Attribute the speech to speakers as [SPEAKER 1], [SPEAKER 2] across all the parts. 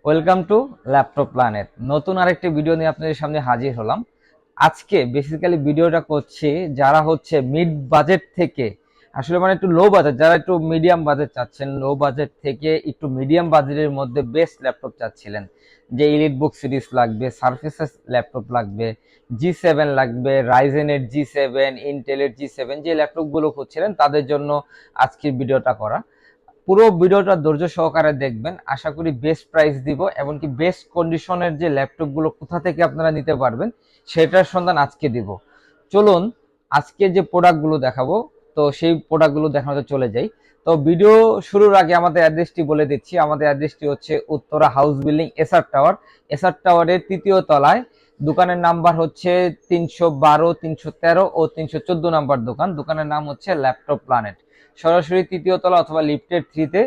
[SPEAKER 1] Welcome to laptop planet. নতুন আরেকটি video নিয়ে আপনাদের সামনে হাজির হলাম। আজকে বেসিক্যালি ভিডিওটা করছি যারা হচ্ছে মিড বাজেট থেকে আসলে মানে একটু লো বাজেট, যারা একটু মিডিয়াম বাজেট চাচ্ছেন, লো বাজেট থেকে একটু মিডিয়াম বাজেটের মধ্যে বেস্ট ল্যাপটপ চাচ্ছিলেন, যে এলিট বুক সিরিজ লাগবে, সারফেসেস ল্যাপটপ লাগবে, G7 লাগবে, রাইজেনের G7, ইন্টেলের G7, যে ল্যাপটপগুলো খুঁজছিলেন তাদের জন্য আজকের ভিডিওটা করা। পুরো ভিডিওটা ধৈর্য সহকারে দেখবেন, আশা করি বেস্ট প্রাইস দিব, এমনকি বেস্ট কন্ডিশনের যে ল্যাপটপগুলো কোথা থেকে আপনারা নিতে পারবেন সেটার সন্ধান আজকে দিব। চলুন আজকে যে প্রোডাক্টগুলো দেখাবো, তো সেই প্রোডাক্টগুলো দেখানোতে চলে যাই। তো ভিডিও শুরুর আগে আমাদের অ্যাড্রেসটি বলে দিচ্ছি। আমাদের অ্যাড্রেসটি হচ্ছে Uttara house building, SR tower. SR টাওয়ারের 3য় তলায়। দোকানের নাম্বার হচ্ছে 312, 313 ও 314 নাম্বার দোকান। দোকানের নাম হচ্ছে ল্যাপটপ প্ল্যানেট। সরাসরি 3য় তলা অথবা লিফটের 3-তে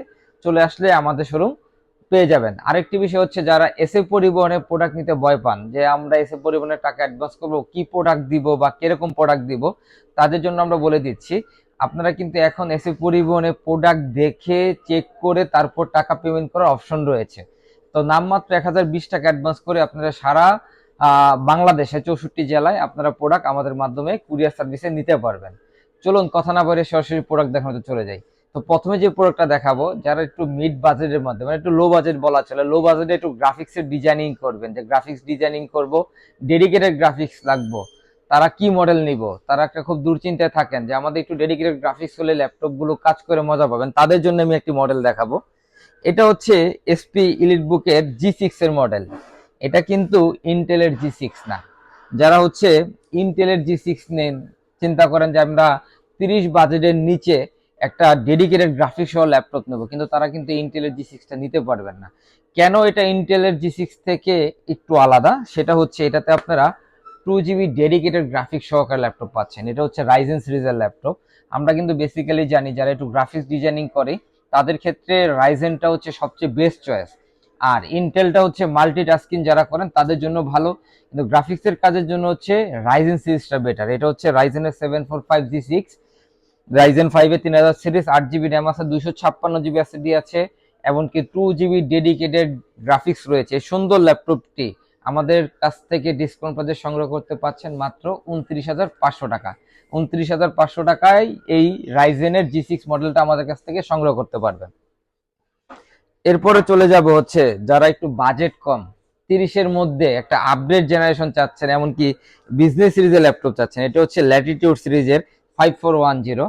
[SPEAKER 1] চলে আসলে আমাদের শোরুম পেয়ে যাবেন। আরেকটি বিষয় হচ্ছে, যারা এসএ পরিবহনে প্রোডাক্ট নিতে ভয় পান, যে আমরা এসএ পরিবহনের টাকা অ্যাডভান্স করবো, কি প্রোডাক্ট দিব বা কিরকম প্রোডাক্ট দিব, তাদের জন্য আমরা বলে দিচ্ছি আপনারা কিন্তু এখন এসএ পরিবহনে প্রোডাক্ট দেখে চেক করে তারপর টাকা পেমেন্ট করার অপশন রয়েছে। তো নামমাত্র 1020 টাকা অ্যাডভান্স করে আপনারা সারা বাংলাদেশে 64 জেলায় আপনারা প্রোডাক্ট আমাদের মাধ্যমে কুরিয়ার সার্ভিসে নিতে পারবেন। চলুন কথা না বলে সরাসরি প্রোডাক্ট দেখানোতে চলে যাই। তো প্রথমে যে প্রোডাক্টটা দেখাবো, যারা একটু মিড বাজেটের মধ্যে, মানে একটু লো বাজেট বলা চলে, লো বাজেটে একটু গ্রাফিক্সের ডিজাইনিং করবেন, যে গ্রাফিক্স ডিজাইনিং করব, ডেডিকেটেড গ্রাফিক্স লাগবো, তারা কি মডেল নিব, তারা একটা খুব দুশ্চিন্তায় থাকেন যে আমাদের একটু ডেডিকেটেড গ্রাফিক্স হলে ল্যাপটপ গুলো কাজ করে মজা পাবেন, তাদের জন্য আমি একটি মডেল দেখাবো। এটা হচ্ছে এসপি ইলিট বুকের G6 এর মডেল। এটা কিন্তু ইন্টেলের G6 না। যারা হচ্ছে ইন্টেলের G6 নেন, চিন্তা করেন যে আমরা 30 বাজেটের নিচে একটা ডেডিকেটেড গ্রাফিক্স সহ ল্যাপটপ নেব, কিন্তু তারা কিন্তু ইন্টেলের G6টা নিতে পারবেন না। কেন এটা ইন্টেলের G6 থেকে একটু আলাদা, সেটা হচ্ছে এটাতে আপনারা 2 GB ডেডিকেটেড গ্রাফিক্স সহকারে ল্যাপটপ পাচ্ছেন। এটা হচ্ছে রাইজেন সিরিজের ল্যাপটপ। আমরা কিন্তু বেসিক্যালি জানি যারা একটু গ্রাফিক্স ডিজাইনিং করে তাদের ক্ষেত্রে রাইজেনটা হচ্ছে সবচেয়ে বেস্ট চয়েস, আর ইন্টেলটা হচ্ছে মাল্টিটাস্কিং যারা করেন তাদের জন্য ভালো, কিন্তু গ্রাফিক্সের কাজের জন্য হচ্ছে রাইজেন সিরিজটা বেটার। এটা হচ্ছে রাইজেনের 745G6, রাইজেন 5 এর 3000 সিরিজ, 8 GB র্যাম আছে, 256 GB এসএসডি আছে, এমনকি 2 GB ডেডিকেটেড গ্রাফিক্স রয়েছে। সুন্দর ল্যাপটপটি আমাদের কাছ থেকে ডিসকাউন্ট প্রাইসে সংগ্রহ করতে পাচ্ছেন মাত্র 29,500 টাকা। 29,500 টাকায় এই রাইজেনের G6 মডেলটা আমাদের কাছ থেকে সংগ্রহ করতে পারবেন। এরপরে চলে যাব হচ্ছে যারা একটু বাজেট কম, 30-এর মধ্যে একটা আপডেট জেনারেশন চাচ্ছেন, এমনকি বিজনেস সিরিজের ল্যাপটপ চাচ্ছেন। এটা হচ্ছে ল্যাটিটিউড সিরিজের 5410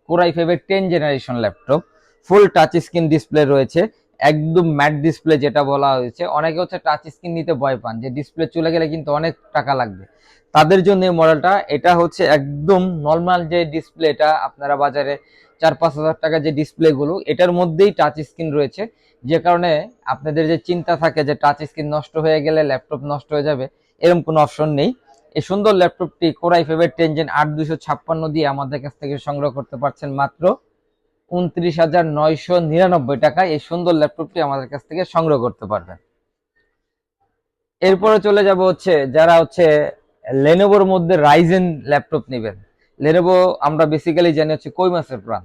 [SPEAKER 1] কোর i5 এর 10 জেনারেশন ল্যাপটপ। ফুল টাচ স্ক্রিন ডিসপ্লে রয়েছে, একদম ম্যাট ডিসপ্লে যেটা বলা হয়েছে। অনেকে হচ্ছে টাচ স্ক্রিন নিতে ভয় পান, যে ডিসপ্লে চলে গেলে কিন্তু অনেক টাকা লাগবে, তাদের জন্য এই মডেলটা। এটা হচ্ছে একদম নর্মাল যে ডিসপ্লেটা আপনারা বাজারে 4-5 হাজার টাকা যে ডিসপ্লেগুলো, এটার মধ্যেই টাচ স্ক্রিন রয়েছে, যে কারণে আপনাদের যে চিন্তা থাকে যে টাচ স্ক্রিন নষ্ট হয়ে গেলে ল্যাপটপ নষ্ট হয়ে যাবে, এরকম কোনো অপশন নেই। এই সুন্দর ল্যাপটপটি কোর i5 এর 10 Gen 8256 দিয়ে আমাদের কাছ থেকে সংগ্রহ করতে পারছেন মাত্র 29,999 টাকায়। এই সুন্দর ল্যাপটপটি আমাদের কাছ থেকে সংগ্রহ করতে পারবেন। এরপরে চলে যাব হচ্ছে যারা হচ্ছে লেনোভোর মধ্যে রাইজেন ল্যাপটপ নেবেন। লেনোভো আমরা বেসিক্যালি জানি হচ্ছে কই মাসের প্রাণ।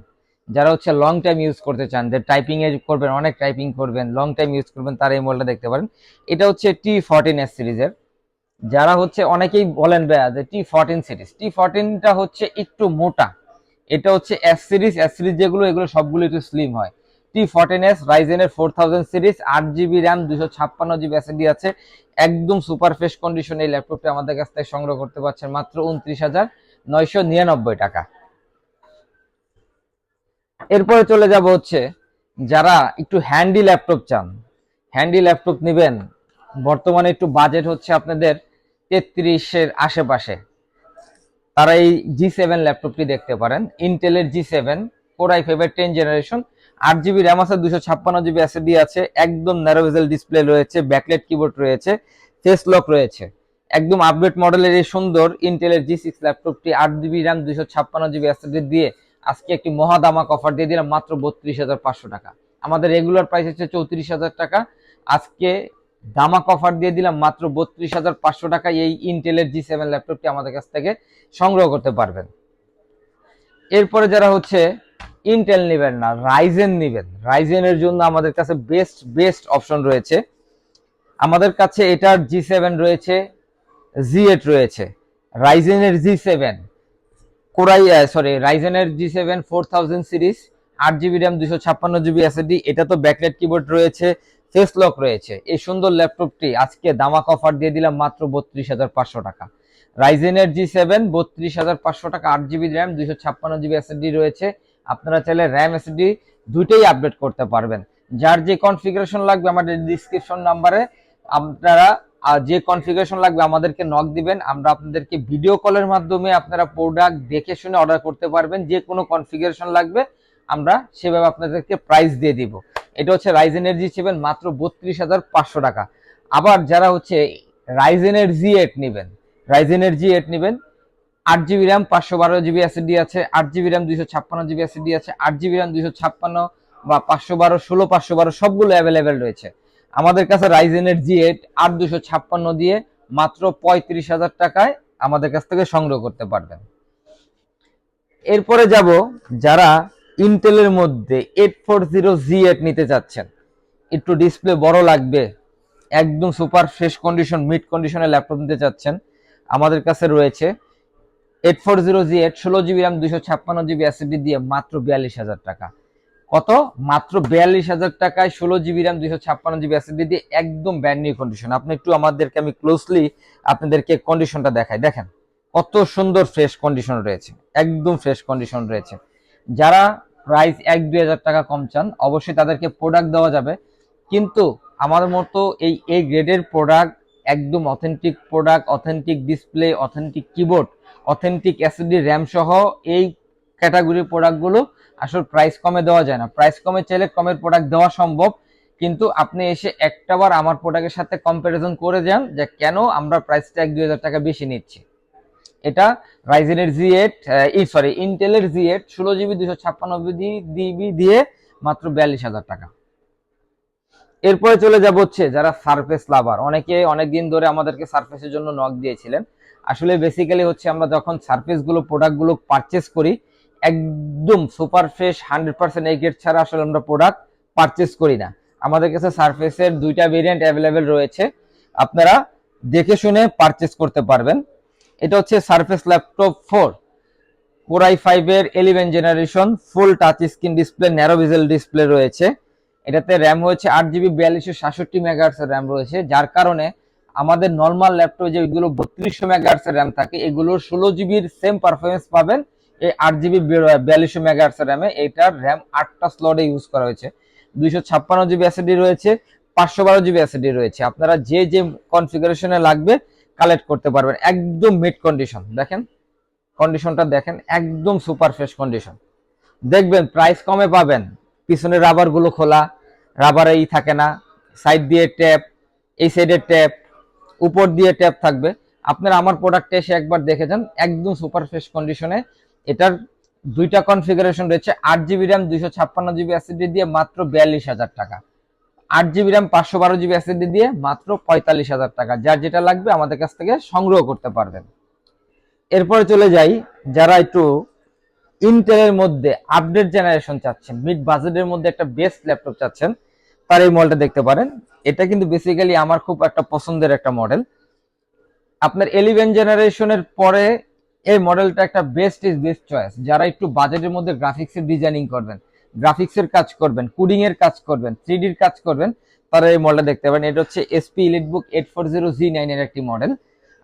[SPEAKER 1] যারা হচ্ছে লং টাইম ইউজ করতে চান, যে টাইপিং এ করবেন, অনেক টাইপিং করবেন, লং টাইম ইউজ করবেন, তারা এই মডেলটা দেখতে পারেন। এটা হচ্ছে T14S সিরিজের। যারা হচ্ছে অনেকেই বলেন ভাইয়া যে T14 সিরিজ, T14টা হচ্ছে একটু মোটা, এটা হচ্ছে এস সিরিজ। এস সিরিজ যেগুলো, এগুলো সবগুলো একটু স্লিম হয়। T14S রাইজেনের 4000 series, 8 GB RAM, 256 GB SSD আছে, একদম সুপার ফ্রেশ কন্ডিশন। এই ল্যাপটপটি আমাদের কাছ থেকে সংগ্রহ করতে পারছেন মাত্র 29,999 টাকা। এরপরে চলে যাব হচ্ছে যারা একটু হ্যান্ডি ল্যাপটপ চান, হ্যান্ডি ল্যাপটপ নেবেন, বর্তমানে একটু বাজেট হচ্ছে আপনাদের 33-এর আশেপাশে, তারা এই G7 ল্যাপটপটি দেখতে পারেন। ইন্টেলের G7 কোর i5 এর 10 জেনারেশন, 8 GB র্যাম আছে, 256 GB এসএসডি আছে, একদম ন্যারো বেজেল ডিসপ্লে রয়েছে, ব্যাকলাইট কিবোর্ড রয়েছে, ফেস লক রয়েছে। একদম আপডেট মডেলের এই সুন্দর ইন্টেলের G6 ল্যাপটপটি 8 GB র্যাম, 256 GB এসএসডি দিয়ে আজকে একটি মহাদামাক অফার দিয়ে দিলাম মাত্র 32,500 টাকা। আমাদের রেগুলার প্রাইস হচ্ছে 34,000 টাকা, আজকে দামাক অফার দিয়ে দিলাম মাত্র 32,500 টাকা। এই ইন্টেলের G7 ল্যাপটপটি আমাদের কাছ থেকে সংগ্রহ করতে পারবেন। এরপরে যারা হচ্ছে ইন্টেল নেবেন না, রাইজেন নেবেন, রাইজেনের জন্য আমাদের কাছে বেস্ট বেস্ট অপশন রয়েছে। আমাদের কাছে এটার G7 রয়েছে, Z8 রয়েছে, রাইজেনের G7 রাইজেনের G7 4000 series, 8 GB RAM, 256 GB SSD. এটা তো ব্যাকলাইট কিবোর্ড রয়েছে, ফেস লক রয়েছে। এই সুন্দর ল্যাপটপটি আজকে দামাক অফার দিয়ে দিলাম মাত্র 32,500 টাকা। রাইজেনের G7 32,500 টাকা, 8 জিবি র্যাম, 256 জিবি এসএসডি রয়েছে। আপনারা চাইলে র্যাম এসএসডি দুইটাই আপডেট করতে পারবেন। যার যে কনফিগারেশন লাগবে আমাদের ডিসক্রিপশন নাম্বারে আপনারা যে কনফিগারেশন লাগবে আমাদেরকে নক দিবেন, আমরা আপনাদেরকে ভিডিও কলের মাধ্যমে আপনারা প্রোডাক্ট দেখে শুনে অর্ডার করতে পারবেন। যে কোনো কনফিগারেশন লাগবে আমরা সেভাবে আপনাদেরকে প্রাইস দিয়ে দিব। এটা হচ্ছে রাইজেনের G7 মাত্র 32,500 টাকা। আবার যারা হচ্ছে রাইজেনের G8 নেবেন, রাইজেনের G8 নেবেন, 8 জিবি র্যাম, 512 জিবি এসএসডি আছে, 8 জিবি র্যাম, 256 জিবি এসএসডি আছে, 8 জিবি র্যাম, 256 বা 512, 16, 512 সবগুলো অ্যাভেলেবেল রয়েছে আমাদের কাছে। রাইজেনের G8 8 256 দিয়ে মাত্র 35,000 টাকায় আমাদের কাছ থেকে সংগ্রহ করতে পারবেন। এরপরে যাব যারা ইন্টেলের মধ্যে 840 Z8 নিতে চাচ্ছেন, একটু ডিসপ্লে বড় লাগবে, একদম সুপার ফ্রেশ কন্ডিশন, মিড কন্ডিশনের ল্যাপটপ নিতে চাচ্ছেন, আমাদের কাছে রয়েছে 840 Z8 16 GB RAM, 256 GB SSD দিয়ে মাত্র 42,000 টাকা। কত? মাত্র 42,000 টাকায় 16 জিবি র্যাম, 256 জিবি এসএসডি দিয়ে একদম ব্র্যান্ড নিউ কন্ডিশন। আপনি একটু আমাদেরকে, আমি ক্লোজলি আপনাদেরকে কন্ডিশনটা দেখাই, দেখেন কত সুন্দর ফ্রেশ কন্ডিশন রয়েছে, একদম ফ্রেশ কন্ডিশন রয়েছে। যারা প্রাইস 1-2 হাজার টাকা কম চান অবশ্যই তাদেরকে প্রোডাক্ট দেওয়া যাবে, কিন্তু আমার মতো এই গ্রেডের প্রোডাক্ট, একদম authentic product, authentic display, authentic keyboard, authentic SSD RAM সহ এই ক্যাটাগরির প্রোডাক্টগুলো আসলে প্রাইস কমে দেওয়া যায় না। প্রাইস কমে চাইলে কমের প্রোডাক্ট দেওয়া সম্ভব, কিন্তু আপনি এসে একটাবার আমার প্রোডাক্টের সাথে কম্পারিজন করে যান যে কেন আমরা প্রাইসটা 1-2 হাজার টাকা বেশি নিচ্ছি। এটা রাইজেনের G8 ইন্টেলের G8 16 জিবি 256 জিবি দিয়ে মাত্র 42,000 টাকা। এরপরে চলে যাব হচ্ছে যারা সারফেস লাভার, অনেকে অনেকদিন ধরে আমাদেরকে সারফেসের জন্য নক দিয়েছিলেন। আসলে বেসিক্যালি হচ্ছে আমরা যখন সারফেস গুলো প্রোডাক্টগুলো পারচেস করি একদম সুপার ফ্রেশ 100% এই গ্রেড ছাড়া আসলে আমরা প্রোডাক্ট পারচেস করি না। আমাদের কাছে সারফেসের দুইটা ভেরিয়েন্ট অ্যাভেলেবেল রয়েছে, আপনারা দেখে শুনে পারচেস করতে পারবেন। এটা হচ্ছে সারফেস ল্যাপটপ 4 Core i5 এর 11 জেনারেশন, ফুল টাচ স্ক্রিন ডিসপ্লে, ন্যারো বেজেল ডিসপ্লে রয়েছে। এটাতে র্যাম হয়েছে 8 জিবি 4266 মেগাহার্টজ র্যাম রয়েছে, যার কারণে আমাদের নর্মাল ল্যাপটপে যেগুলো 3200 মেগাহার্টজ র্যাম থাকে এগুলোর 16 জিবির সেম পারফরমেন্স পাবেন এই 8 জিবি 4200 মেগাহার্টজ র্যামে। এটার র্যাম 8টা স্লটে ইউজ করা হয়েছে, 256 জিবি এসএসডি রয়েছে, 512 জিবি এসএসডি রয়েছে। আপনারা যে যে কনফিগারেশনে লাগবে কালেক্ট করতে পারবেন। একদম মিড কন্ডিশন, দেখেন কন্ডিশনটা দেখেন, একদম সুপার ফ্রেশ কন্ডিশন। দেখবেন প্রাইস কমে পাবেন, পিছনের রাবার গুলো খোলা, রাবারে থাকে না, সাইড দিয়ে ট্যাপ, এই সাইডে ট্যাপ, উপর দিয়ে ট্যাপ থাকবে। আপনারা আমার প্রোডাক্টে এসে একবার দেখে যান, একদম সুপার ফ্রেশ কন্ডিশনে। এটার দুইটা কনফিগারেশন রয়েছে, 8 জিবি র্যাম, 256 জিবি এসএসডি দিয়ে মাত্র 42,000 টাকা, 8 জিবি র্যাম, 512 জিবি এসএসডি দিয়ে মাত্র 45,000 টাকা। যার যেটা লাগবে আমাদের কাছ থেকে সংগ্রহ করতে পারবেন। এরপরে চলে যাই যারা একটু ইন্টেলের মধ্যে আপডেট জেনারেশন চাচ্ছেন, মিড বাজেটের মধ্যে একটা বেস্ট ল্যাপটপ চাচ্ছেন, তার এই মডেলটা দেখতে পারেন। এটা কিন্তু বেসিক্যালি আমার খুব একটা পছন্দের একটা মডেল। আপনার 11 জেনারেশনের পরে এই মডেলটা একটা বেস্ট চয়েস। যারা একটু বাজেটের মধ্যে গ্রাফিক্সের ডিজাইনিং করবেন, গ্রাফিক্সের কাজ করবেন, কোডিং এর কাজ করবেন, 3Dর কাজ করবেন, তারা এই মডেলটা দেখতে পারেন। এটা হচ্ছে এসপি এলিটবুক 840Z9 এর একটি মডেল।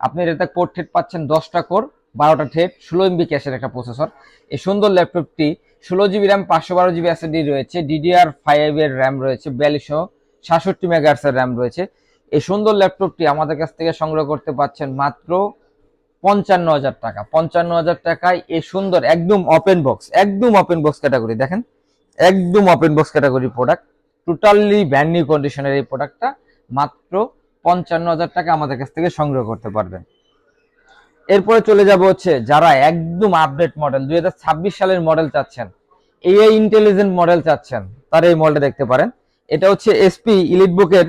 [SPEAKER 1] আপনি এটাতে কোর থ্রেড পাচ্ছেন 10টা কোর, 12টা থ্রেড, 16 MB ক্যাশের একটা প্রসেসর। এই সুন্দর ল্যাপটপটি 16 জিবি র্যাম, 512 জিবি এসএসডি রয়েছে, DDR5 এর র্যাম রয়েছে, 4266 মেগাহার্টজ এর র্যাম রয়েছে। এই সুন্দর ল্যাপটপটি আমাদের কাছ থেকে সংগ্রহ করতে পাচ্ছেন মাত্র 55,000 টাকা। 55,000 টাকায় এই সুন্দর একদম ওপেন বক্স, একদম ওপেন বক্স ক্যাটাগরি, দেখেন একদম open box category product, totally brand new কন্ডিশনের এই প্রোডাক্টটা মাত্র 55,000 টাকা আমাদের কাছ থেকে সংগ্রহ করতে পারবেন। এরপরে চলে যাব হচ্ছে যারা একদম আপডেট মডেল 2026 সালের মডেল চাচ্ছেন, এআই ইন্টেলিজেন্ট মডেল চাচ্ছেন, তারা এই মডেলটা দেখতে পারেন। এটা হচ্ছে এসপি এলিটবুকের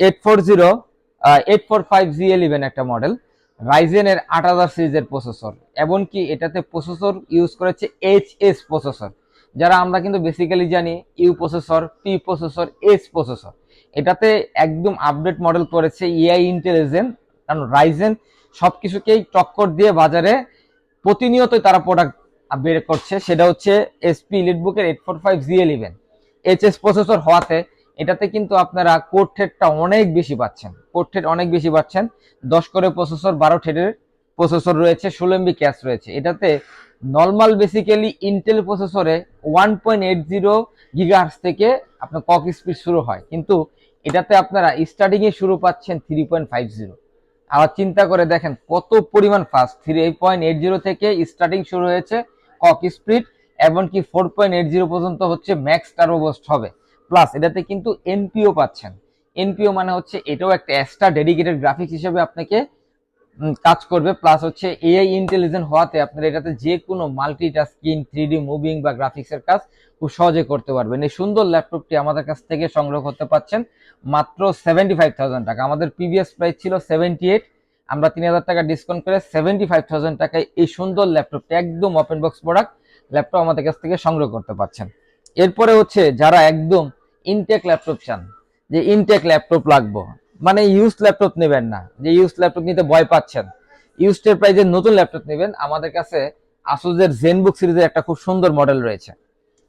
[SPEAKER 1] 845Z11 একটা মডেল, রাইজেনের 8000 সিরিজের প্রসেসর, এমনকি এটাতে প্রসেসর ইউজ করেছে এইচএস প্রসেসর। যারা আমরা কিন্তু বেসিক্যালি জানি you processor, P processor, S processor, এটাতে একদম আপডেট মডেল করেছে এআই ইন্টেলিজেন্ট, কারণ রাইজেন সবকিছুকেই টক্কর দিয়ে বাজারে প্রতিনিয়তই তারা প্রোডাক্ট বের করছে। সেটা হচ্ছে এসপি এলিটবুকের 845G11 এইচএস প্রসেসর হওয়াতে এটাতে কিন্তু আপনারা কোর থ্রেডটা অনেক বেশি পাচ্ছেন, কোর থ্রেড অনেক বেশি পাচ্ছেন। 10 করে প্রসেসর, 12 থ্রেডের প্রসেসর রয়েছে, 16 MB ক্যাশ রয়েছে। এটাতে নর্মাল বেসিক্যালি ইন্টেল প্রসেসরে 1.80 গিগাহার্টজ থেকে আপনার ক্লক স্পিড শুরু হয়, কিন্তু এটাতে আপনারা স্টার্টিং এ শুরু পাচ্ছেন 3.50। আবার চিন্তা করে দেখেন কত পরিমাণ ফাস্ট। 3.80 থেকে স্টার্টিং শুরু হয়েছে ক্লক স্পিড, এমনকি 4.80 পর্যন্ত হচ্ছে ম্যাক্স টার্বো বুস্ট হবে। প্লাস এটাতে কিন্তু এনপিও পাচ্ছেন। এনপিও মানে হচ্ছে এটাও একটা এক্সট্রা ডেডিকেটেড গ্রাফিক্স হিসেবে আপনাকে কাজ করবে। প্লাস হচ্ছে এআই ইন্টেলিজেন্ট হওয়াতে আপনারা এটাতে যে কোনো মাল্টিটাস্কিং, 3D মুভিং বা গ্রাফিক্সের কাজ খুব সহজে করতে পারবেন। এই সুন্দর ল্যাপটপটি আমাদের কাছ থেকে সংগ্রহ করতে পারছেন মাত্র 75,000 টাকা। আমাদের প্রিভিয়াস প্রাইস ছিল 78, আমরা 3,000 টাকা ডিসকাউন্ট করে 75,000 টাকায় এই সুন্দর ল্যাপটপটি একদম ওপেন বক্স প্রোডাক্ট ল্যাপটপ আমাদের কাছ থেকে সংগ্রহ করতে পারছেন। এরপরে হচ্ছে যারা একদম ইনটেক ল্যাপটপ চান, যে ইনটেক ল্যাপটপ লাগবে, মানে ইউজ ল্যাপটপ নেবেন না, যে ইউজ ল্যাপটপ নিতে ভয় পাচ্ছেন, ইউজের প্রাইজে নতুন ল্যাপটপ নেবেন, আমাদের কাছে আসুসের জেনবুক সিরিজের একটা খুব সুন্দর মডেল রয়েছে।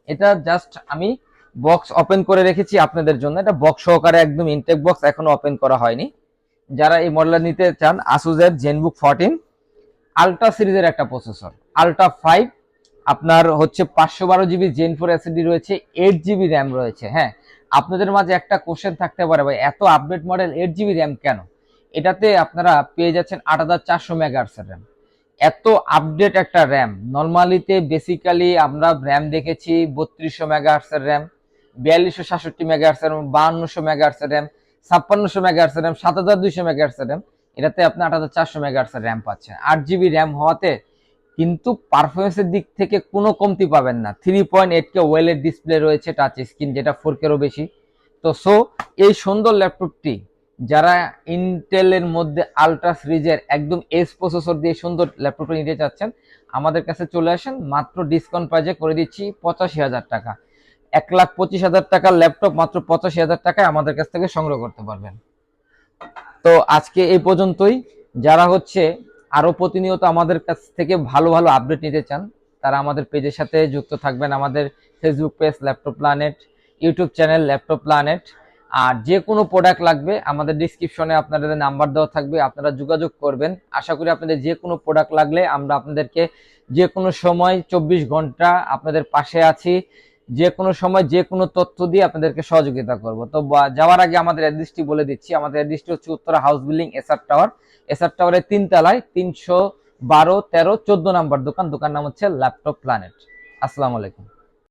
[SPEAKER 1] এটা জাস্ট আমি বক্স ওপেন করে রেখেছি আপনাদের জন্য, এটা বক্স সহকারে একদম ইনটেক বক্স, এখনো ওপেন করা হয়নি। যারা এই মডেল নিতে চান, আসুসের জেনবুক 14 আলট্রা সিরিজের একটা প্রসেসর, আলট্রা 5, আপনার হচ্ছে 512GB জেন 4 এসএসডি রয়েছে, 8GB র্যাম রয়েছে। হ্যাঁ, আপনাদের মাঝে একটা কোশ্চেন থাকতে পারে, ভাই এত আপডেট মডেল 8GB র্যাম কেন? এটাতে আপনারা পেয়ে যাচ্ছেন 8400 মেগাহার্টজের র্যাম। এত আপডেট একটা র্যাম নর্মালিতে বেসিক্যালি আমরা র্যাম দেখেছি 3200 মেগাহার্টজের র্যাম, 4266 মেগাহার্টজের র্যাম, 5200 মেগাহার্টজের র্যাম, 5600 মেগাহার্টজের র্যাম, 7200 মেগাহার্টজের র্যাম। এটাতে আপনি 8400 মেগাহার্টজের র্যাম পাচ্ছেন। 8GB র্যাম হওয়াতে কিন্তু পারফরমেন্সের দিক থেকে কোনো কমতি পাবেন না। 3.8K ওয়েলের ডিসপ্লে রয়েছে, টাচ স্ক্রিন, যেটা 4K-রও বেশি। তো এই সুন্দর ল্যাপটপটি যারা ইন্টেলের মধ্যে আলট্রা সিরিজের একদম এস প্রসেসর দিয়ে সুন্দর ল্যাপটপটা নিতে চাচ্ছেন, আমাদের কাছে চলে আসেন, মাত্র ডিসকাউন্ট প্রাইজে করে দিচ্ছি 85,000 টাকা। 1,25,000 টাকার ল্যাপটপ মাত্র 85,000 টাকায় আমাদের কাছ থেকে সংগ্রহ করতে পারবেন। তো আজকে এই পর্যন্তই। যারা হচ্ছে আরো প্রতিনিয়ত আমাদের কাছ থেকে ভালো ভালো আপডেট নিতে চান, তারা আমাদের পেজের সাথে যুক্ত থাকবেন। আমাদের Facebook page Laptop Planet, YouTube channel Laptop Planet. আর যে কোনো প্রোডাক্ট লাগবে আমাদের ডিসক্রিপশনে আপনাদের নাম্বার দেওয়া থাকবে, আপনারা যোগাযোগ করবেন। আশা করি আপনাদের যে কোনো প্রোডাক্ট লাগলে আমরা আপনাদেরকে যে কোনো সময় 24 ঘন্টা আপনাদের পাশে আছি, যে কোনো সময় যে কোনো তথ্য দিয়ে আপনাদেরকে সহযোগিতা করব। তো যাওয়ার আগে আমাদের অ্যাড্রেসটি বলে দিচ্ছি। আমাদের অ্যাড্রেসটি হচ্ছে Uttara house building, SR tower. SR টাওয়ারের 3 তলায় 312, 13, 14 নাম্বার দোকান। দোকান নাম হচ্ছে ল্যাপটপ প্ল্যানেট। আসসালামু আলাইকুম।